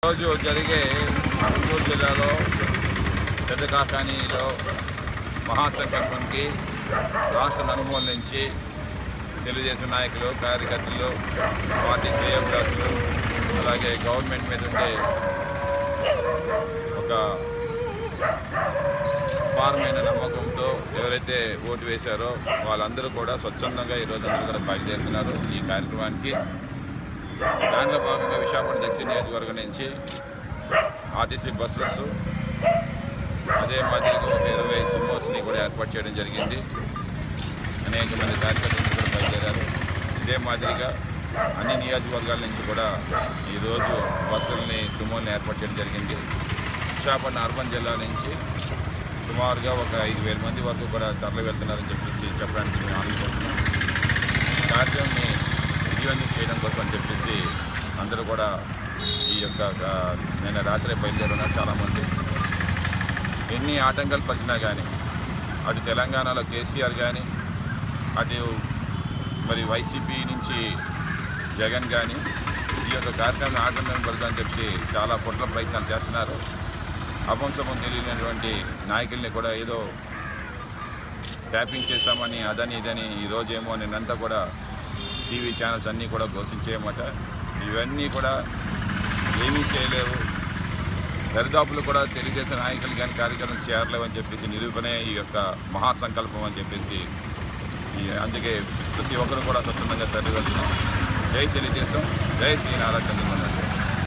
రోజు జరిగే అనంతపురం జిల్లాలో పెద్ద కాకానీలో మహాసంకల్పంకి రాష్ట్ర నలుమూల నుంచి తెలుగుదేశం నాయకులు, కార్యకర్తలు, పార్టీ శ్రేయోభిలాషులు, అలాగే గవర్నమెంట్ మీద ఉండే ఒక అపారమైన నమ్మకంతో ఎవరైతే ఓటు వేశారో వాళ్ళందరూ కూడా స్వచ్ఛందంగా ఈరోజు అందరూ కూడా బయలుదేరుతున్నారు ఈ కార్యక్రమానికి. దాంట్లో భాగంగా విశాఖపట్నం దక్షిణ నియోజకవర్గం నుంచి ఆర్టీసీ బస్సెస్, అదే మాదిరిగా ఒక 20 సుమోస్ని కూడా ఏర్పాటు చేయడం జరిగింది. అనేక మంది కార్యకర్తలు కూడా బయలుదేరారు. ఇదే మాదిరిగా అన్ని నియోజకవర్గాల నుంచి కూడా ఈరోజు బస్సుల్ని, సుమోల్ని ఏర్పాటు చేయడం జరిగింది. విశాఖపట్నం అర్బన్ జిల్లా నుంచి సుమారుగా ఒక 5,000 మంది వరకు కూడా తరలి వెళ్తున్నారని చెప్పడానికి మేము ఆనందపడుతున్నాం. ఈ కార్యక్రమాన్ని విజయవంతం చేయడం కోసం అని చెప్పేసి అందరూ కూడా ఈ యొక్క నిన్న రాత్రే బయలుదేరున్నారు చాలామంది. ఎన్ని ఆటంకాలు పరిచినా కానీ అటు తెలంగాణలో కేసీఆర్ కానీ, అటు మరి వైసీపీ నుంచి జగన్ కానీ ఈ యొక్క కార్యక్రమాన్ని ఆటంకం పడుతుందని చెప్పి చాలా కుట్ర ప్రయత్నాలు చేస్తున్నారు. అపంసమం తెలియనటువంటి నాయకుల్ని కూడా ఏదో ట్యాపింగ్ చేశామని అదని ఇదని ఈరోజేమో నిన్నంతా కూడా టీవీ ఛానల్స్ అన్నీ కూడా ఘోషించేయమాట. ఇవన్నీ కూడా ఏమీ చేయలేవు. దరిదాపులు కూడా తెలుగుదేశం నాయకులు కానీ కార్యక్రమం చేరలేవు అని చెప్పేసి నిరూపణే ఈ యొక్క మహాసంకల్పం అని చెప్పేసి అందుకే ప్రతి ఒక్కరు కూడా స్వచ్ఛందంగా తరలి వెళ్తున్నాం. జై తెలుగుదేశం, జై శ్రీ నారా చంద్రబాబు.